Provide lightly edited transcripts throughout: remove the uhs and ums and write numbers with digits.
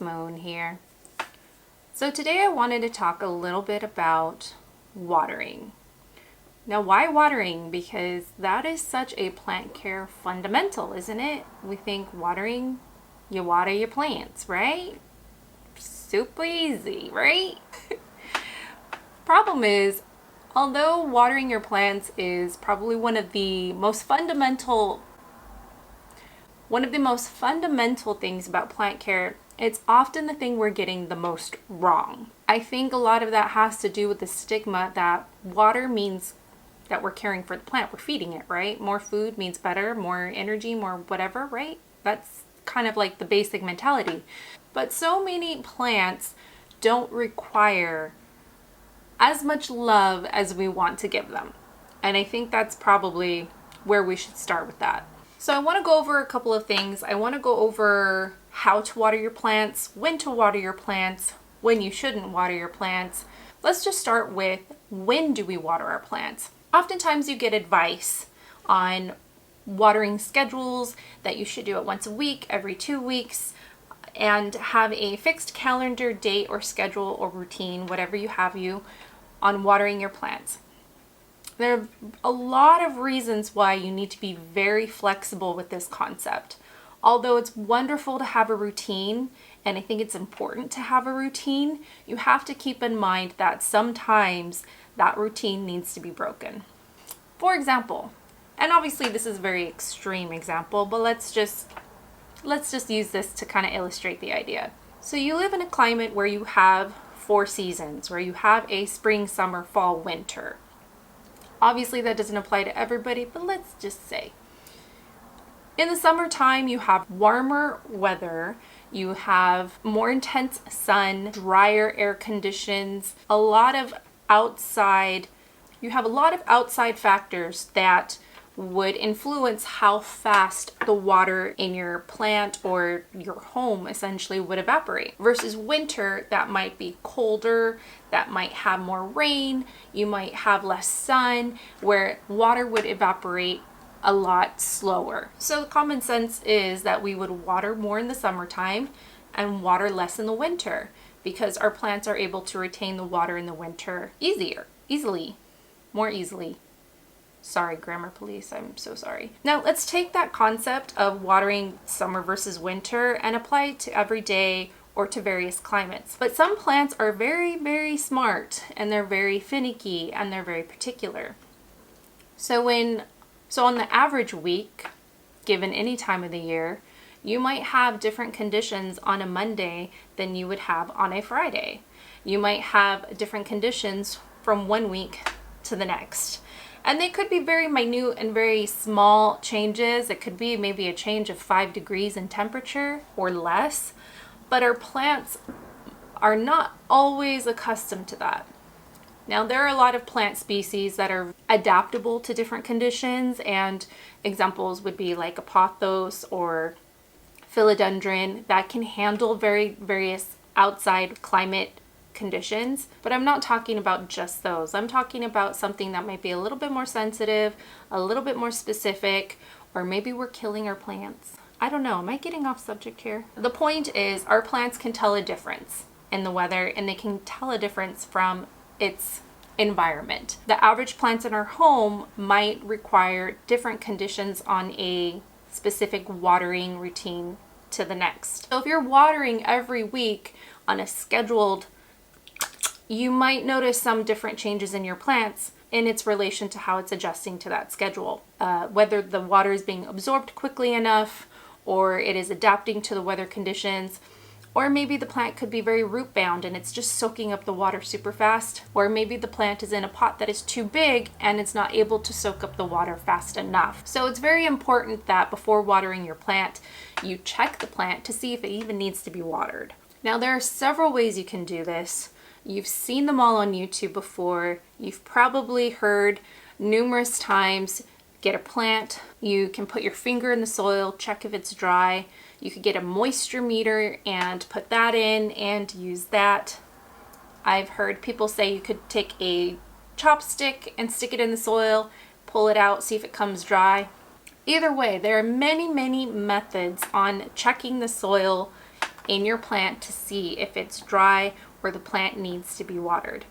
Moon here. So today I wanted to talk a little bit about watering. Now, why watering? Because that is such a plant care fundamental, isn't it? We think watering, you water your plants, right? Super easy, right? Problem is, although watering your plants is probably one of the most fundamental things about plant care, it's often the thing we're getting the most wrong. I think a lot of that has to do with the stigma that water means that we're caring for the plant, we're feeding it, right? More food means better, more energy, more whatever, right? That's kind of like the basic mentality. But so many plants don't require as much love as we want to give them. And I think that's probably where we should start with that. So I want to go over a couple of things. I want to go over how to water your plants, when to water your plants, when you shouldn't water your plants. Let's just start with, when do we water our plants? Oftentimes you get advice on watering schedules that you should do it once a week, every 2 weeks, and have a fixed calendar date or schedule or routine, whatever you have on watering your plants. There are a lot of reasons why you need to be very flexible with this concept. Although it's wonderful to have a routine, and I think it's important to have a routine, you have to keep in mind that sometimes that routine needs to be broken. For example, and obviously this is a very extreme example, but let's just use this to kind of illustrate the idea. So you live in a climate where you have 4 seasons, where you have a spring, summer, fall, winter. Obviously that doesn't apply to everybody, but let's just say. In the summertime, you have warmer weather, you have more intense sun, drier air conditions, you have a lot of outside factors that would influence how fast the water in your plant or your home essentially would evaporate. Versus winter, that might be colder, that might have more rain, you might have less sun, where water would evaporate a lot slower. So common sense is that we would water more in the summertime and water less in the winter, because our plants are able to retain the water in the winter more easily. Sorry, grammar police, I'm so sorry. Now let's take that concept of watering summer versus winter and apply it to every day or to various climates. But some plants are very, very smart, and they're very finicky, and they're very particular. So on the average week, given any time of the year, you might have different conditions on a Monday than you would have on a Friday. You might have different conditions from one week to the next. And they could be very minute and very small changes. It could be maybe a change of 5 degrees in temperature or less, but our plants are not always accustomed to that. Now, there are a lot of plant species that are adaptable to different conditions, and examples would be like a pothos or philodendron that can handle various outside climate conditions, but I'm not talking about just those. I'm talking about something that might be a little bit more sensitive, a little bit more specific, or maybe we're killing our plants. I don't know. Am I getting off subject here? The point is, our plants can tell a difference in the weather, and they can tell a difference from its environment. The average plants in our home might require different conditions on a specific watering routine to the next. So if you're watering every week on a scheduled, you might notice some different changes in your plants in its relation to how it's adjusting to that schedule. Whether the water is being absorbed quickly enough, or it is adapting to the weather conditions, or maybe the plant could be very root bound and it's just soaking up the water super fast, or maybe the plant is in a pot that is too big and it's not able to soak up the water fast enough. So it's very important that before watering your plant, you check the plant to see if it even needs to be watered. Now, there are several ways you can do this. You've seen them all on YouTube before. You've probably heard numerous times, get a plant, you can put your finger in the soil, check if it's dry. You could get a moisture meter and put that in and use that. I've heard people say you could take a chopstick and stick it in the soil, pull it out, see if it comes dry. Either way, there are many, many methods on checking the soil in your plant to see if it's dry or the plant needs to be watered.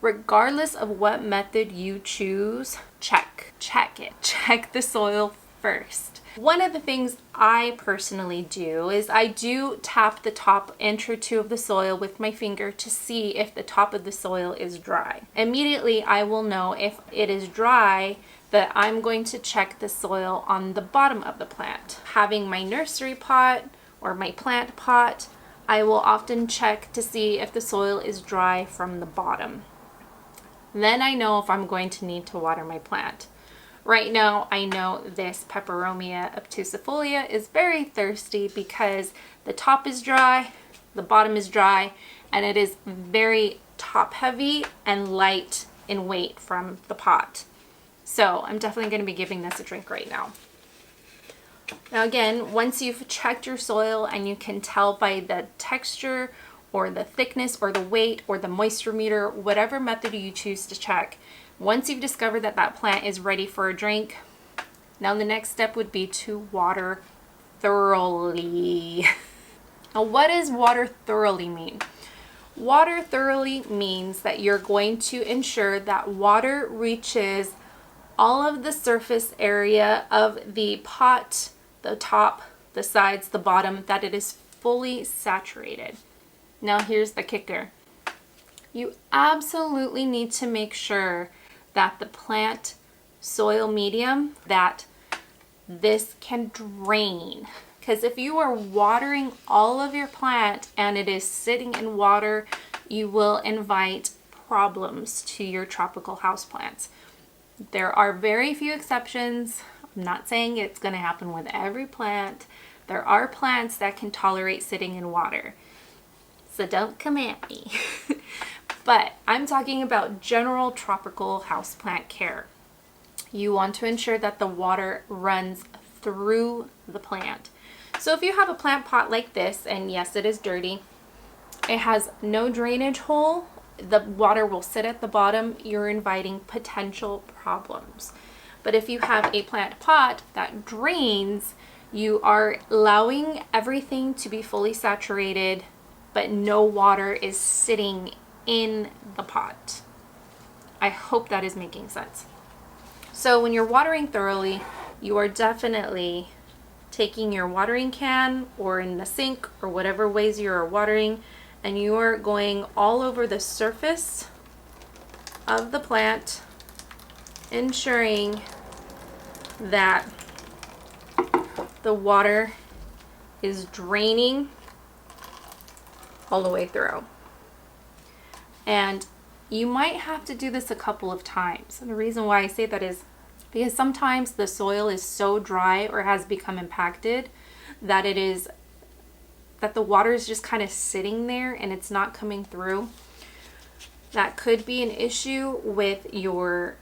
Regardless of what method you choose, check it. Check the soil first. One of the things I personally do is I do tap the top inch or two of the soil with my finger to see if the top of the soil is dry. Immediately, I will know if it is dry that I'm going to check the soil on the bottom of the plant. Having my nursery pot or my plant pot, I will often check to see if the soil is dry from the bottom. Then I know if I'm going to need to water my plant. Right now, I know this Peperomia obtusifolia is very thirsty because the top is dry, the bottom is dry, and it is very top heavy and light in weight from the pot. So I'm definitely going to be giving this a drink right now. Now again, once you've checked your soil and you can tell by the texture or the thickness or the weight or the moisture meter, whatever method you choose to check, once you've discovered that that plant is ready for a drink, now the next step would be to water thoroughly. Now, what does water thoroughly mean? Water thoroughly means that you're going to ensure that water reaches all of the surface area of the pot, the top, the sides, the bottom, that it is fully saturated. Now, here's the kicker. You absolutely need to make sure that the plant soil medium, that this can drain. Because if you are watering all of your plant and it is sitting in water, you will invite problems to your tropical houseplants. There are very few exceptions. I'm not saying it's going to happen with every plant. There are plants that can tolerate sitting in water. So don't come at me. But I'm talking about general tropical houseplant care. You want to ensure that the water runs through the plant. So if you have a plant pot like this, and yes, it is dirty, it has no drainage hole, the water will sit at the bottom, you're inviting potential problems. But if you have a plant pot that drains, you are allowing everything to be fully saturated, but no water is sitting in the pot. I hope that is making sense. So when you're watering thoroughly, you are definitely taking your watering can or in the sink or whatever ways you are watering, and you are going all over the surface of the plant, ensuring that the water is draining all the way through. And you might have to do this a couple of times. And the reason why I say that is because sometimes the soil is so dry or has become impacted that the water is just kind of sitting there and it's not coming through. That could be an issue with your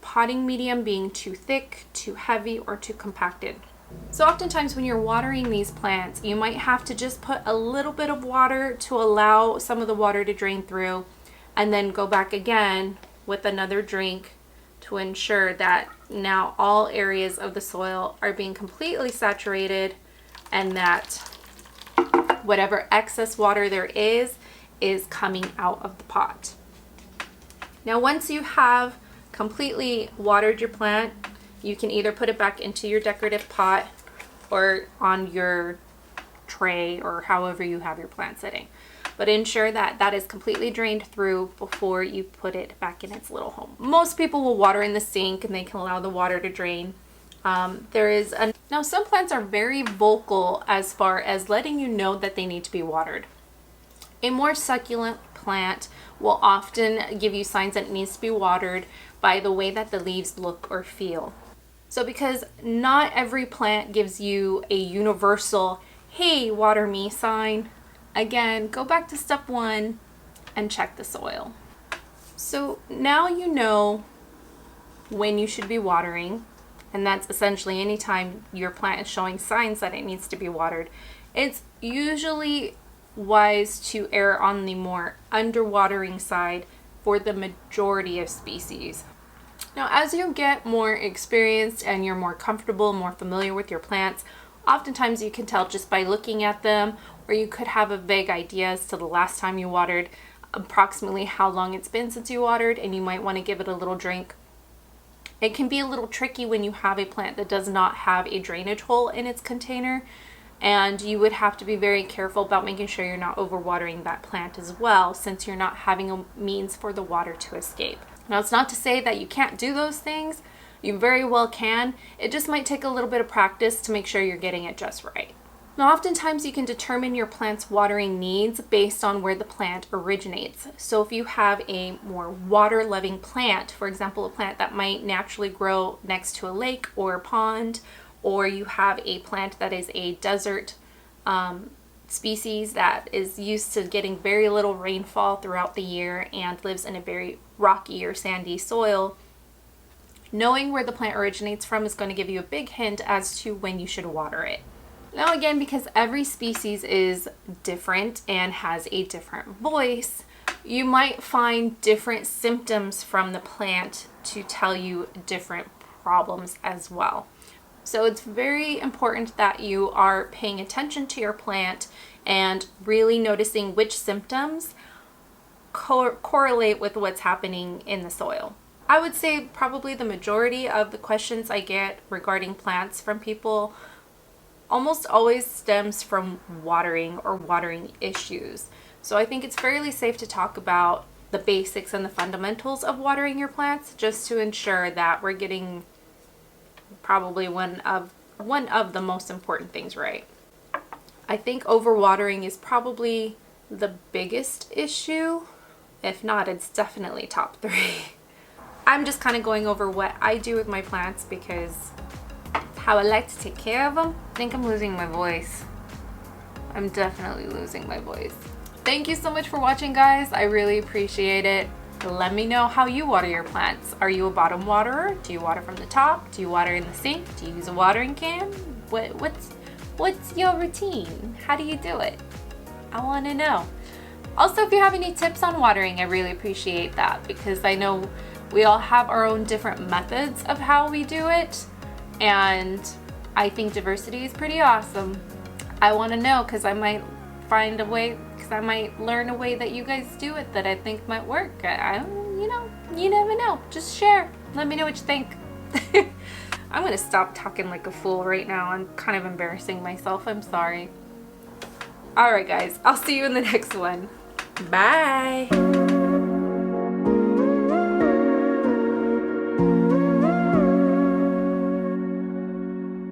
potting medium being too thick, too heavy, or too compacted. So oftentimes when you're watering these plants, you might have to just put a little bit of water to allow some of the water to drain through, and then go back again with another drink to ensure that now all areas of the soil are being completely saturated and that whatever excess water there is coming out of the pot. Now, once you have completely watered your plant, you can either put it back into your decorative pot or on your tray or however you have your plant sitting. But ensure that that is completely drained through before you put it back in its little home. Most people will water in the sink and they can allow the water to drain. Now some plants are very vocal as far as letting you know that they need to be watered. A more succulent plant will often give you signs that it needs to be watered by the way that the leaves look or feel. So because not every plant gives you a universal, hey, water me sign, again, go back to step one and check the soil. So now you know when you should be watering, and that's essentially anytime your plant is showing signs that it needs to be watered. It's usually wise to err on the more underwatering side for the majority of species. Now, as you get more experienced and you're more comfortable, more familiar with your plants, oftentimes you can tell just by looking at them or you could have a vague idea as to the last time you watered, approximately how long it's been since you watered, and you might want to give it a little drink. It can be a little tricky when you have a plant that does not have a drainage hole in its container, and you would have to be very careful about making sure you're not overwatering that plant as well, since you're not having a means for the water to escape. Now, it's not to say that you can't do those things. You very well can. It just might take a little bit of practice to make sure you're getting it just right. Now, oftentimes you can determine your plant's watering needs based on where the plant originates. So if you have a more water-loving plant, for example, a plant that might naturally grow next to a lake or a pond, or you have a plant that is a desert species that is used to getting very little rainfall throughout the year and lives in a very rocky or sandy soil, knowing where the plant originates from is going to give you a big hint as to when you should water it. Now again, because every species is different and has a different voice, you might find different symptoms from the plant to tell you different problems as well. So it's very important that you are paying attention to your plant and really noticing which symptoms correlate with what's happening in the soil. I would say probably the majority of the questions I get regarding plants from people almost always stems from watering or watering issues. So I think it's fairly safe to talk about the basics and the fundamentals of watering your plants, just to ensure that we're getting probably one of the most important things right. I think overwatering is probably the biggest issue. If not, it's definitely top 3. I'm just kind of going over what I do with my plants because how I like to take care of them. I think I'm losing my voice. I'm definitely losing my voice. Thank you so much for watching, guys. I really appreciate it. Let me know how you water your plants. Are you a bottom waterer? Do you water from the top? Do you water in the sink? Do you use a watering can? What's your routine? How do you do it? I want to know. Also, if you have any tips on watering, I really appreciate that, because I know we all have our own different methods of how we do it, and I think diversity is pretty awesome. I want to know, because I might find a way, because I might learn a way that you guys do it that I think might work. You never know. Just share. Let me know what you think. I'm gonna stop talking like a fool right now. I'm kind of embarrassing myself. I'm sorry. Alright guys, I'll see you in the next one. Bye!